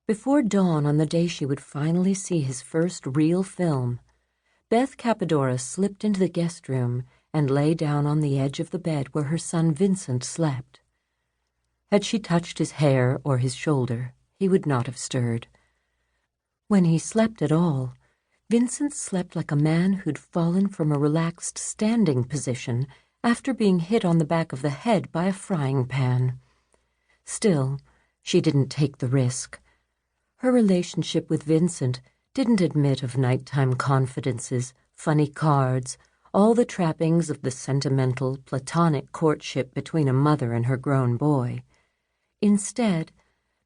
Before dawn on the day she would finally see his first real film, Beth Cappadora slipped into the guest room and lay down on the edge of the bed where her son Vincent slept. Had she touched his hair or his shoulder, he would not have stirred. When he slept at all, Vincent slept like a man who'd fallen from a relaxed standing position after being hit on the back of the head by a frying pan. Still, she didn't take the risk. Her relationship with Vincent didn't admit of nighttime confidences, funny cards, all the trappings of the sentimental, platonic courtship between a mother and her grown boy. Instead,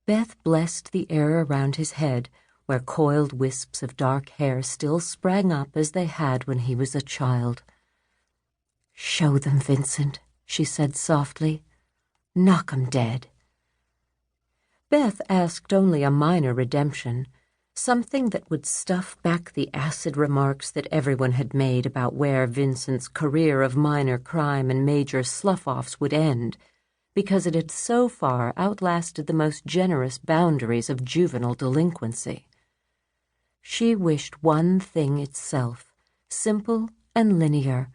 Beth blessed the air around his head, where coiled wisps of dark hair still sprang up as they had when he was a child. "Show them, Vincent," she said softly. "Knock 'em dead." Beth asked only a minor redemption, something that would stuff back the acid remarks that everyone had made about where Vincent's career of minor crime and major slough-offs would end, because it had so far outlasted the most generous boundaries of juvenile delinquency. She wished one thing itself, simple and linear: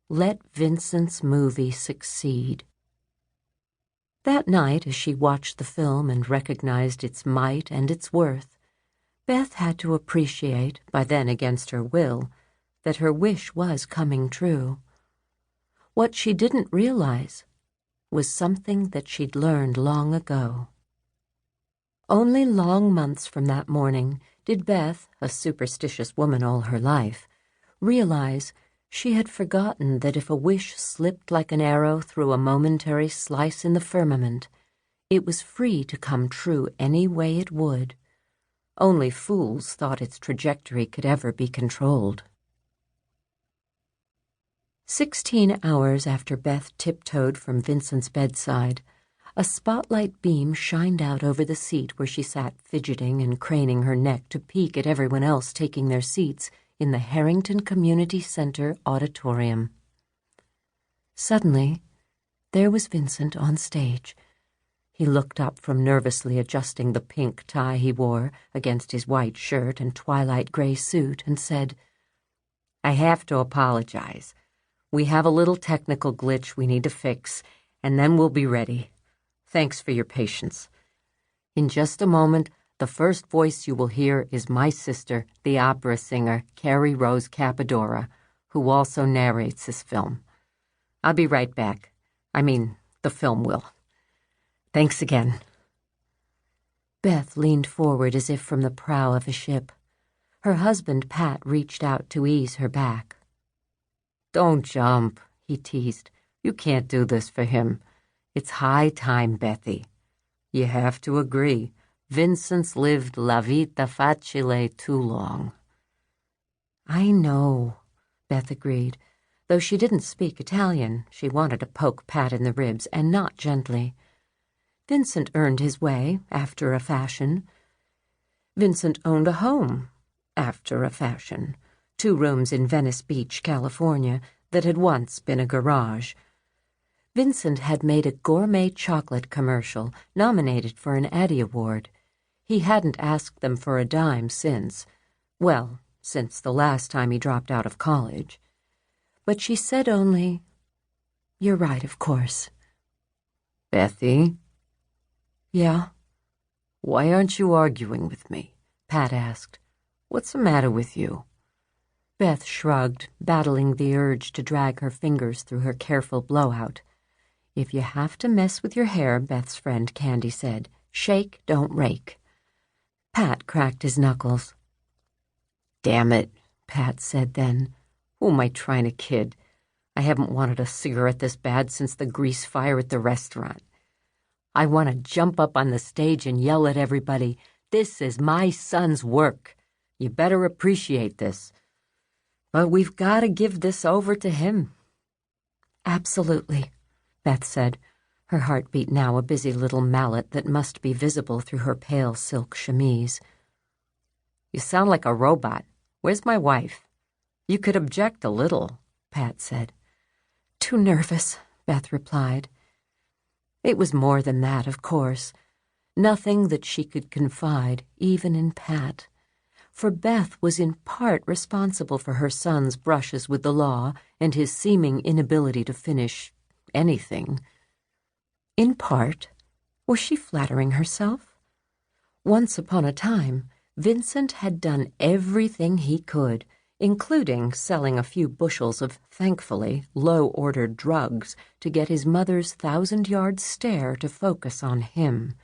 let Vincent's movie succeed. That night, as she watched the film and recognized its might and its worth, Beth had to appreciate, by then against her will, that her wish was coming true. What she didn't realize was something that she'd learned long ago. Only long months from that morning did Beth, a superstitious woman all her life, realize she had forgotten that if a wish slipped like an arrow through a momentary slice in the firmament, it was free to come true any way it would. Only fools thought its trajectory could ever be controlled. 16 hours after Beth tiptoed from Vincent's bedside, a spotlight beam shined out over the seat where she sat fidgeting and craning her neck to peek at everyone else taking their seats in the Harrington Community Center auditorium. Suddenly, there was Vincent on stage. He looked up from nervously adjusting the pink tie he wore against his white shirt and twilight gray suit and said, "I have to apologize. We have a little technical glitch we need to fix, and then we'll be ready. Thanks for your patience. In just a moment, the first voice you will hear is my sister, the opera singer, Kerry Cappadora, who also narrates this film. I'll be right back. I mean, the film will. Thanks again." Beth leaned forward as if from the prow of a ship. Her husband, Pat, reached out to ease her back. "Don't jump," he teased. "You can't do this for him. It's high time, Bethy. You have to agree. Vincent's lived la vita facile too long." "I know," Beth agreed. Though she didn't speak Italian, she wanted to poke Pat in the ribs, and not gently. Vincent earned his way, after a fashion. Vincent owned a home, after a fashion. 2 rooms in Venice Beach, California, that had once been a garage. Vincent had made a gourmet chocolate commercial, nominated for an Addy Award. He hadn't asked them for a dime since. Well, since the last time he dropped out of college. But she said only, "You're right, of course." "Bethy?" "Yeah?" "Why aren't you arguing with me?" Pat asked. "What's the matter with you?" Beth shrugged, battling the urge to drag her fingers through her careful blowout. "If you have to mess with your hair," Beth's friend Candy said, "shake, don't rake." Pat cracked his knuckles. "Damn it," Pat said then. "Who am I trying to kid? I haven't wanted a cigarette this bad since the grease fire at the restaurant. I want to jump up on the stage and yell at everybody, 'This is my son's work. You better appreciate this.' But we've got to give this over to him." "Absolutely," Beth said, her heartbeat now a busy little mallet that must be visible through her pale silk chemise. "You sound like a robot. Where's my wife?" "You could object a little," Pat said. "Too nervous," Beth replied. It was more than that, of course. nothing that she could confide even in Pat. For Beth was in part responsible for her son's brushes with the law and his seeming inability to finish anything. In part, was she flattering herself? Once upon a time, Vincent had done everything he could, including selling a few bushels of, thankfully, low-ordered drugs to get his mother's 1,000-yard stare to focus on him.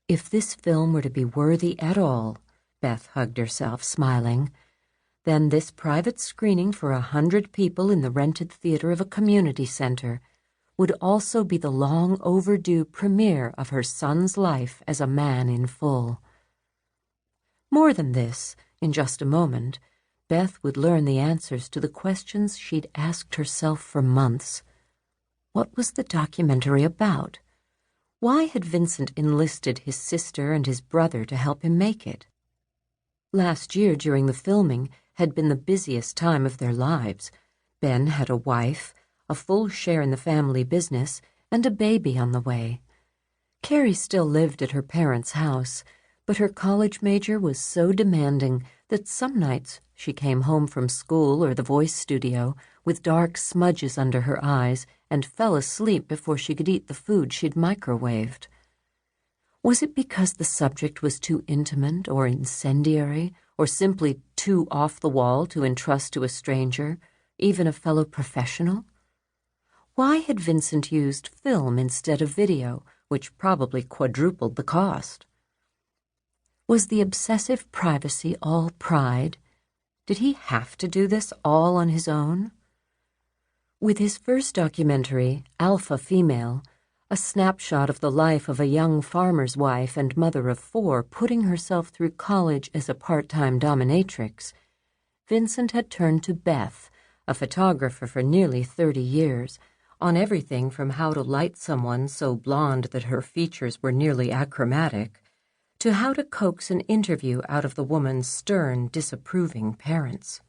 If this film were to be worthy at all, Beth hugged herself, smiling, then this private screening for 100 people in the rented theater of a community center would also be the long-overdue premiere of her son's life as a man in full. More than this, in just a moment, Beth would learn the answers to the questions she'd asked herself for months. What was the documentary about? Why had Vincent enlisted his sister and his brother to help him make it? Last year, during the filming, had been the busiest time of their lives. Ben had a wife, a full share in the family business, and a baby on the way. Kerry still lived at her parents' house, but her college major was so demanding that some nights she came home from school or the voice studio with dark smudges under her eyes and fell asleep before she could eat the food she'd microwaved. Was it because the subject was too intimate or incendiary, or simply too off the wall to entrust to a stranger, even a fellow professional? Why had Vincent used film instead of video, which probably quadrupled the cost? Was the obsessive privacy all pride? Did he have to do this all on his own? With his first documentary, Alpha Female, a snapshot of the life of a young farmer's wife and mother of 4 putting herself through college as a part-time dominatrix, Vincent had turned to Beth, a photographer for nearly 30 years, on everything from how to light someone so blonde that her features were nearly achromatic, to how to coax an interview out of the woman's stern, disapproving parents.